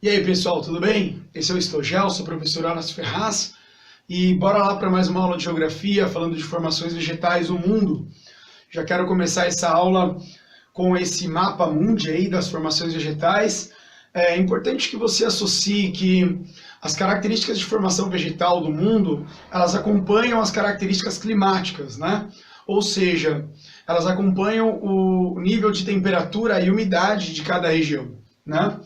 E aí pessoal, tudo bem? Esse é o Estogel, sou o professor Alas Ferraz e bora lá para mais uma aula de geografia falando de formações vegetais no mundo. Já quero começar essa aula com esse mapa mundi aí das formações vegetais. É importante que você associe que as características de formação vegetal do mundo, elas acompanham as características climáticas, né? Ou seja, elas acompanham o nível de temperatura e umidade de cada região, né?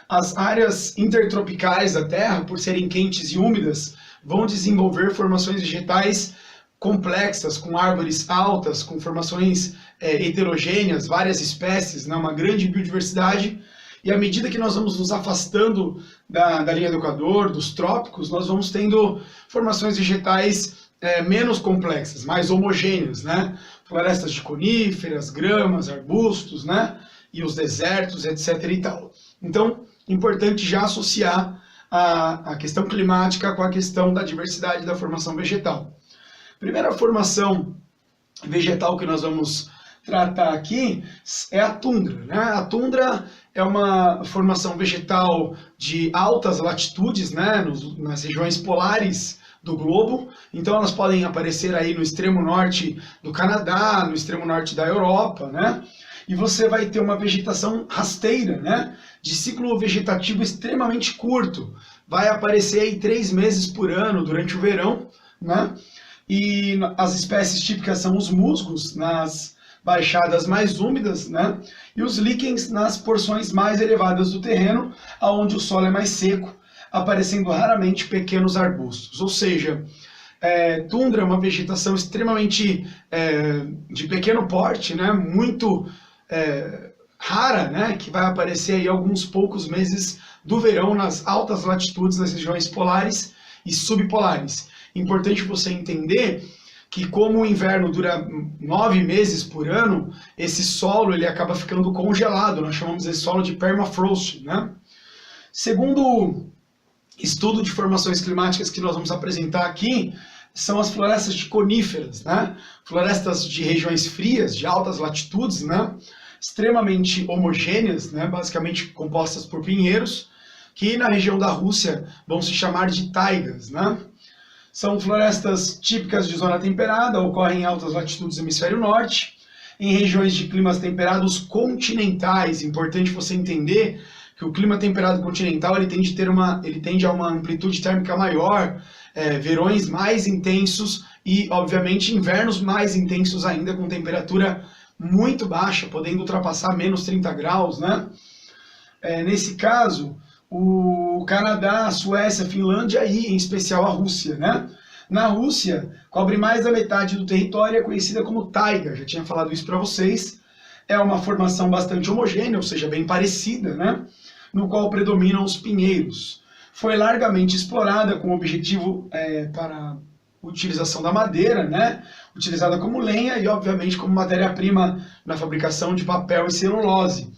As áreas intertropicais da Terra, por serem quentes e úmidas, vão desenvolver formações vegetais complexas, com árvores altas, com formações heterogêneas, várias espécies, né? Uma grande biodiversidade. E à medida que nós vamos nos afastando da linha do Equador, dos trópicos, nós vamos tendo formações vegetais menos complexas, mais homogêneas, né? Florestas de coníferas, gramas, arbustos, né? E os desertos, etc. e tal. Então, importante já associar a questão climática com a questão da diversidade da formação vegetal. Primeira formação vegetal que nós vamos tratar aqui é a tundra, né? A tundra é uma formação vegetal de altas latitudes, né? Nas regiões polares do globo. Então elas podem aparecer aí no extremo norte do Canadá, no extremo norte da Europa, né? E você vai ter uma vegetação rasteira, né? De ciclo vegetativo extremamente curto. Vai aparecer aí 3 meses por ano durante o verão, né? E as espécies típicas são os musgos nas baixadas mais úmidas, né? E os líquens nas porções mais elevadas do terreno, onde o solo é mais seco, aparecendo raramente pequenos arbustos. Ou seja, tundra é uma vegetação extremamente de pequeno porte, né? Muito rara, né? Que vai aparecer aí alguns poucos meses do verão nas altas latitudes das regiões polares e subpolares. Importante você entender que como o inverno dura 9 meses por ano, esse solo ele acaba ficando congelado, nós chamamos esse solo de permafrost, né? Segundo estudo de formações climáticas que nós vamos apresentar aqui, são as florestas de coníferas, né? Florestas de regiões frias, de altas latitudes, né? Extremamente homogêneas, né? Basicamente compostas por pinheiros, que na região da Rússia vão se chamar de taigas, né? São florestas típicas de zona temperada, ocorrem em altas latitudes do hemisfério norte, em regiões de climas temperados continentais. Importante você entender que o clima temperado continental ele tende a uma amplitude térmica maior, verões mais intensos e, obviamente, invernos mais intensos ainda, com temperatura muito baixa, podendo ultrapassar menos 30 graus, né? Nesse caso, o Canadá, a Suécia, a Finlândia e, em especial, a Rússia, né? Na Rússia, cobre mais da metade do território, é conhecida como taiga, já tinha falado isso para vocês. É uma formação bastante homogênea, ou seja, bem parecida, né? No qual predominam os pinheiros. Foi largamente explorada com o objetivo para utilização da madeira, né? Utilizada como lenha e, obviamente, como matéria-prima na fabricação de papel e celulose.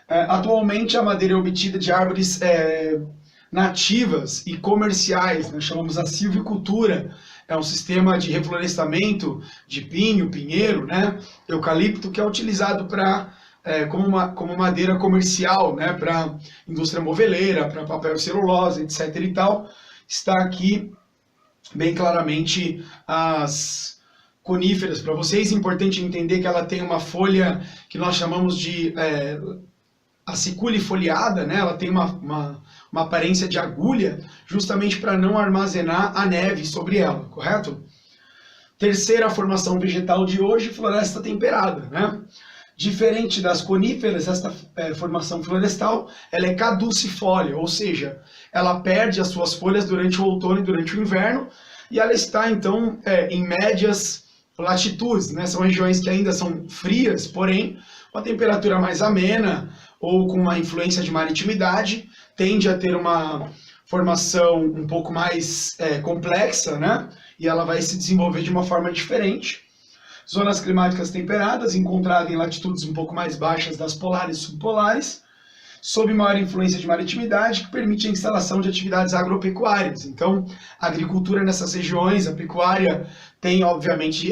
Atualmente, a madeira é obtida de árvores nativas e comerciais, nós chamamos a silvicultura. É um sistema de reflorestamento de pinho, pinheiro, né? Eucalipto, que é utilizado como madeira comercial, né? Para indústria moveleira, para papel e celulose, etc. e tal. Está aqui bem claramente as coníferas para vocês. É importante entender que ela tem uma folha que nós chamamos de acicule foliada, né? Ela tem uma aparência de agulha, justamente para não armazenar a neve sobre ela, correto? Terceira formação vegetal de hoje, floresta temperada, né? Diferente das coníferas, esta formação florestal, ela é caducifólia, ou seja, ela perde as suas folhas durante o outono e durante o inverno, e ela está, então, em médias latitudes, né? São regiões que ainda são frias, porém, com a temperatura mais amena, ou com uma influência de maritimidade, tende a ter uma formação um pouco mais complexa, né? E ela vai se desenvolver de uma forma diferente. Zonas climáticas temperadas, encontradas em latitudes um pouco mais baixas das polares e subpolares, sob maior influência de maritimidade, que permite a instalação de atividades agropecuárias. Então, a agricultura nessas regiões, a pecuária tem, obviamente,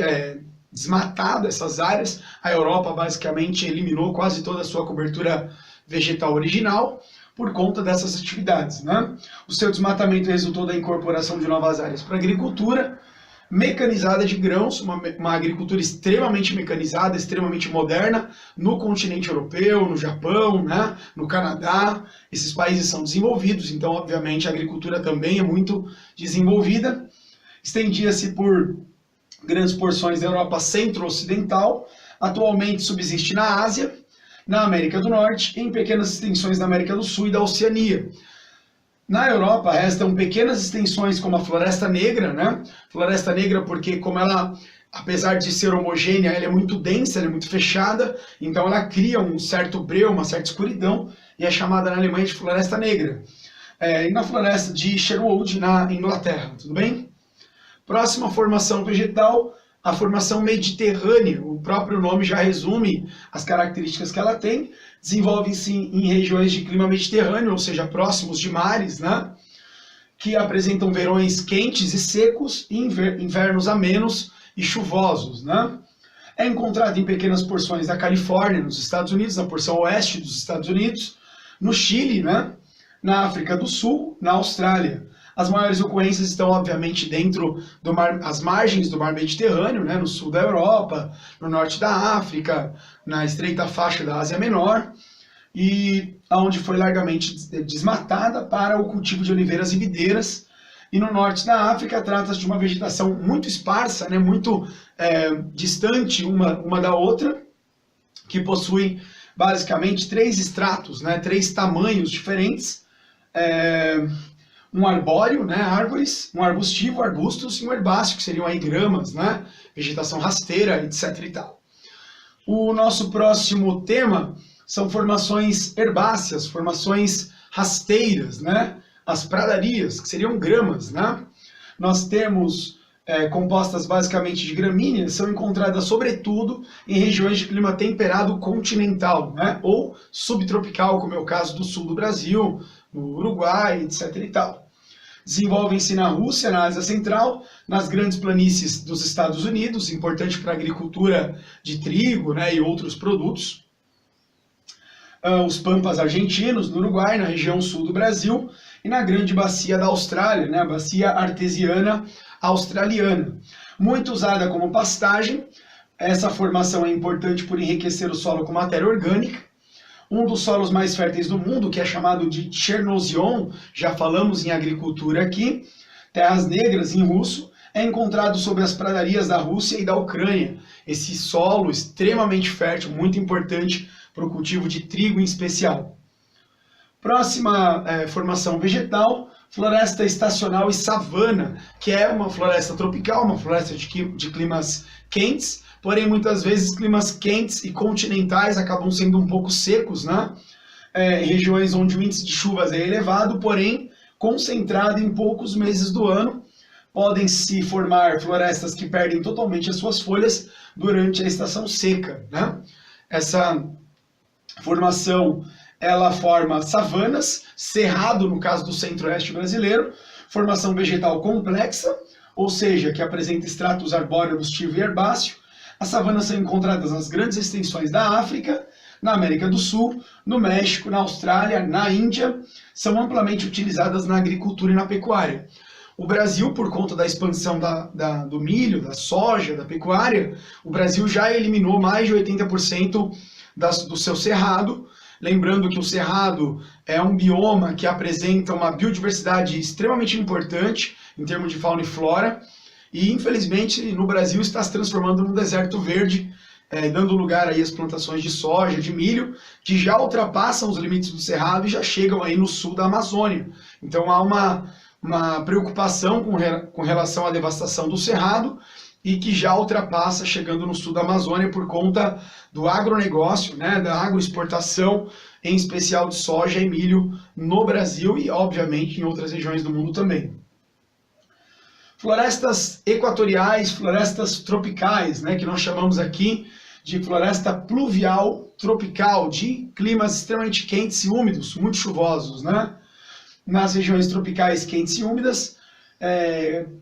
desmatado essas áreas. A Europa basicamente eliminou quase toda a sua cobertura vegetal original. por conta dessas atividades, né? O seu desmatamento resultou da incorporação de novas áreas para a agricultura, mecanizada de grãos, uma agricultura extremamente mecanizada, extremamente moderna, no continente europeu, no Japão, né, no Canadá. Esses países são desenvolvidos, então, obviamente, a agricultura também é muito desenvolvida. Estendia-se por grandes porções da Europa centro-ocidental, atualmente subsiste na Ásia, na América do Norte, em pequenas extensões na América do Sul e da Oceania. Na Europa restam pequenas extensões como a Floresta Negra, né? Floresta Negra porque como ela, apesar de ser homogênea, ela é muito densa, ela é muito fechada, então ela cria um certo breu, uma certa escuridão, e é chamada na Alemanha de Floresta Negra. E na Floresta de Sherwood, na Inglaterra, tudo bem? Próxima formação vegetal, a formação mediterrânea. O próprio nome já resume as características que ela tem. Desenvolve-se em regiões de clima mediterrâneo, ou seja, próximos de mares, né? Que apresentam verões quentes e secos e invernos amenos e chuvosos, né? É encontrado em pequenas porções da Califórnia, nos Estados Unidos, na porção oeste dos Estados Unidos, no Chile, né? Na África do Sul, na Austrália. As maiores ocorrências estão, obviamente, dentro das margens do mar Mediterrâneo, né, no sul da Europa, no norte da África, na estreita faixa da Ásia Menor, e onde foi largamente desmatada para o cultivo de oliveiras e videiras. E no norte da África trata-se de uma vegetação muito esparsa, né, muito distante uma da outra, que possui basicamente 3 estratos, né, 3 tamanhos diferentes, um arbóreo, né, árvores, um arbustivo, arbustos e um herbáceo, que seriam aí gramas, né, vegetação rasteira, etc. e tal. O nosso próximo tema são formações herbáceas, formações rasteiras, né, as pradarias, que seriam gramas, né. Nós temos compostas basicamente de gramíneas, são encontradas sobretudo em regiões de clima temperado continental, né, ou subtropical, como é o caso do sul do Brasil, no Uruguai, etc. e tal. Desenvolvem-se na Rússia, na Ásia Central, nas grandes planícies dos Estados Unidos, importante para a agricultura de trigo, né, e outros produtos. Os pampas argentinos, no Uruguai, na região sul do Brasil, e na grande bacia da Austrália, né, a bacia artesiana australiana. Muito usada como pastagem, essa formação é importante por enriquecer o solo com matéria orgânica. Um dos solos mais férteis do mundo, que é chamado de Chernozion, já falamos em agricultura aqui, terras negras em russo, é encontrado sobre as pradarias da Rússia e da Ucrânia. Esse solo extremamente fértil, muito importante para o cultivo de trigo em especial. Próxima formação vegetal, floresta estacional e savana, que é uma floresta tropical, uma floresta de climas quentes, porém muitas vezes climas quentes e continentais acabam sendo um pouco secos, né? Em regiões onde o índice de chuvas é elevado, porém concentrado em poucos meses do ano. Podem se formar florestas que perdem totalmente as suas folhas durante a estação seca, né? Essa formação, ela forma savanas, cerrado no caso do centro-oeste brasileiro, formação vegetal complexa, ou seja, que apresenta estratos arbóreo, arbustivo e herbáceo. As savanas são encontradas nas grandes extensões da África, na América do Sul, no México, na Austrália, na Índia, são amplamente utilizadas na agricultura e na pecuária. O Brasil, por conta da expansão do milho, da soja, da pecuária, o Brasil já eliminou mais de 80% do seu cerrado. Lembrando que o cerrado é um bioma que apresenta uma biodiversidade extremamente importante em termos de fauna e flora, e infelizmente no Brasil está se transformando num deserto verde, dando lugar aí às plantações de soja, de milho, que já ultrapassam os limites do cerrado e já chegam aí no sul da Amazônia. Então há uma preocupação com relação à devastação do cerrado, e que já ultrapassa chegando no sul da Amazônia por conta do agronegócio, né, da agroexportação, em especial de soja e milho no Brasil e, obviamente, em outras regiões do mundo também. Florestas equatoriais, florestas tropicais, né, que nós chamamos aqui de floresta pluvial tropical, de climas extremamente quentes e úmidos, muito chuvosos, né? Nas regiões tropicais quentes e úmidas,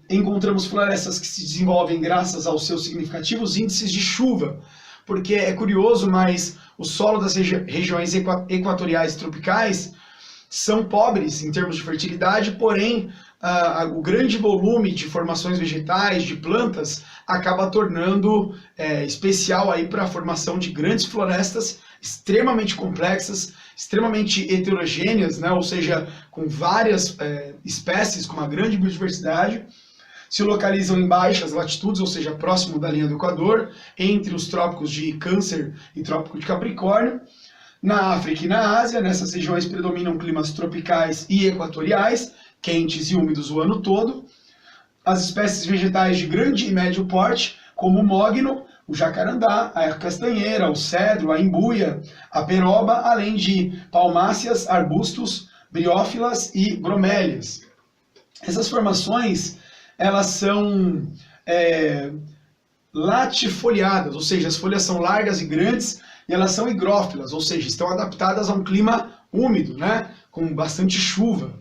encontramos florestas que se desenvolvem graças aos seus significativos índices de chuva, porque é curioso, mas o solo das regiões equatoriais tropicais são pobres em termos de fertilidade, porém o grande volume de formações vegetais, de plantas, acaba tornando especial aí para a formação de grandes florestas extremamente complexas, extremamente heterogêneas, né? Ou seja, com várias espécies, com uma grande biodiversidade. Se localizam em baixas latitudes, ou seja, próximo da linha do Equador, entre os trópicos de Câncer e trópico de Capricórnio. Na África e na Ásia, nessas regiões predominam climas tropicais e equatoriais, quentes e úmidos o ano todo. As espécies vegetais de grande e médio porte, como o mogno, o jacarandá, a castanheira, o cedro, a imbuia, a peroba, além de palmáceas, arbustos, briófilas e bromélias. Essas formações elas são latifoliadas, ou seja, as folhas são largas e grandes, e elas são higrófilas, ou seja, estão adaptadas a um clima úmido, né, com bastante chuva.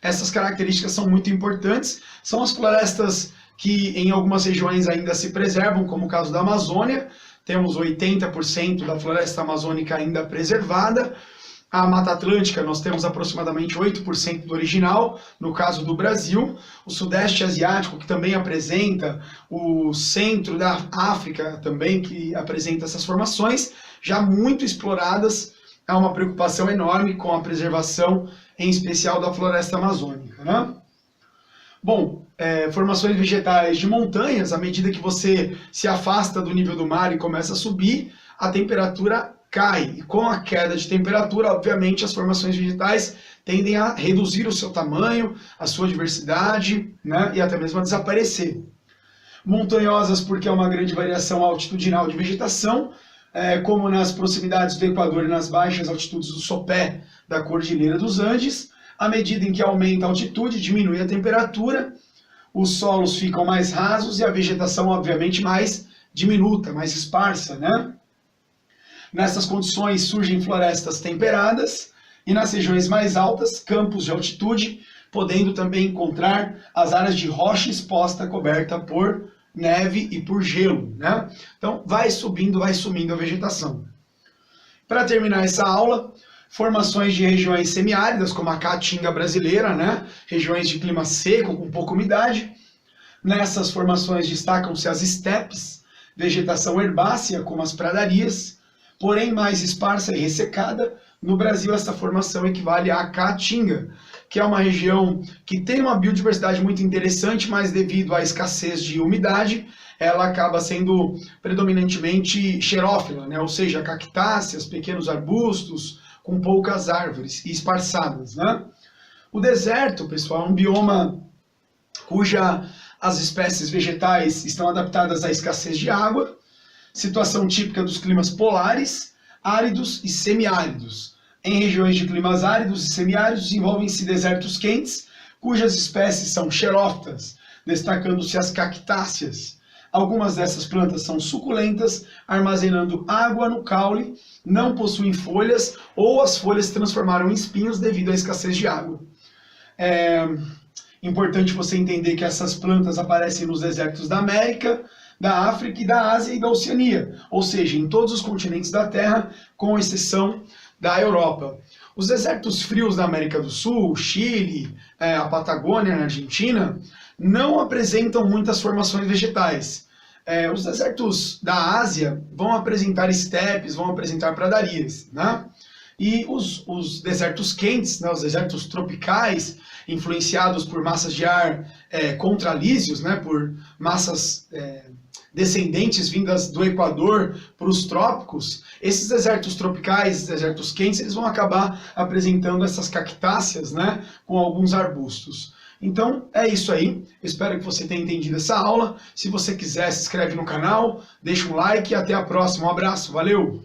Essas características são muito importantes, são as florestas que em algumas regiões ainda se preservam, como o caso da Amazônia, temos 80% da floresta amazônica ainda preservada. A Mata Atlântica, nós temos aproximadamente 8% do original, no caso do Brasil. O Sudeste Asiático, que também apresenta, o centro da África também, que apresenta essas formações, já muito exploradas. Há uma preocupação enorme com a preservação, em especial da floresta amazônica, né? Bom, formações vegetais de montanhas, à medida que você se afasta do nível do mar e começa a subir, a temperatura cai, e com a queda de temperatura, obviamente, as formações vegetais tendem a reduzir o seu tamanho, a sua diversidade, né, e até mesmo a desaparecer. Montanhosas, porque é uma grande variação altitudinal de vegetação, como nas proximidades do Equador e nas baixas altitudes do sopé da Cordilheira dos Andes. À medida em que aumenta a altitude, diminui a temperatura, os solos ficam mais rasos e a vegetação, obviamente, mais diminuta, mais esparsa, né? Nessas condições surgem florestas temperadas e nas regiões mais altas, campos de altitude, podendo também encontrar as áreas de rocha exposta coberta por neve e por gelo, né? Então vai subindo, vai sumindo a vegetação. Para terminar essa aula, formações de regiões semiáridas, como a Caatinga brasileira, né? Regiões de clima seco, com pouca umidade. Nessas formações destacam-se as estepes, vegetação herbácea, como as pradarias, porém mais esparsa e ressecada. No Brasil, essa formação equivale à Caatinga, que é uma região que tem uma biodiversidade muito interessante, mas devido à escassez de umidade, ela acaba sendo predominantemente xerófila, né? Ou seja, cactáceas, pequenos arbustos, com poucas árvores e esparçadas, né? O deserto, pessoal, é um bioma cuja as espécies vegetais estão adaptadas à escassez de água, situação típica dos climas polares, áridos e semiáridos. Em regiões de climas áridos e semiáridos desenvolvem-se desertos quentes, cujas espécies são xerófitas, destacando-se as cactáceas. Algumas dessas plantas são suculentas, armazenando água no caule, não possuem folhas ou as folhas se transformaram em espinhos devido à escassez de água. É importante você entender que essas plantas aparecem nos desertos da América, da África e da Ásia e da Oceania, ou seja, em todos os continentes da Terra, com exceção da Europa. Os desertos frios da América do Sul, Chile, a Patagônia na Argentina, não apresentam muitas formações vegetais. Os desertos da Ásia vão apresentar estepes, vão apresentar pradarias, né? E os desertos quentes, né, os desertos tropicais, influenciados por massas de ar contralísios, né, por massas descendentes vindas do Equador para os trópicos, esses desertos tropicais, desertos quentes, eles vão acabar apresentando essas cactáceas, né, com alguns arbustos. Então é isso aí, espero que você tenha entendido essa aula. Se você quiser, se inscreve no canal, deixa um like e até a próxima. Um abraço, valeu!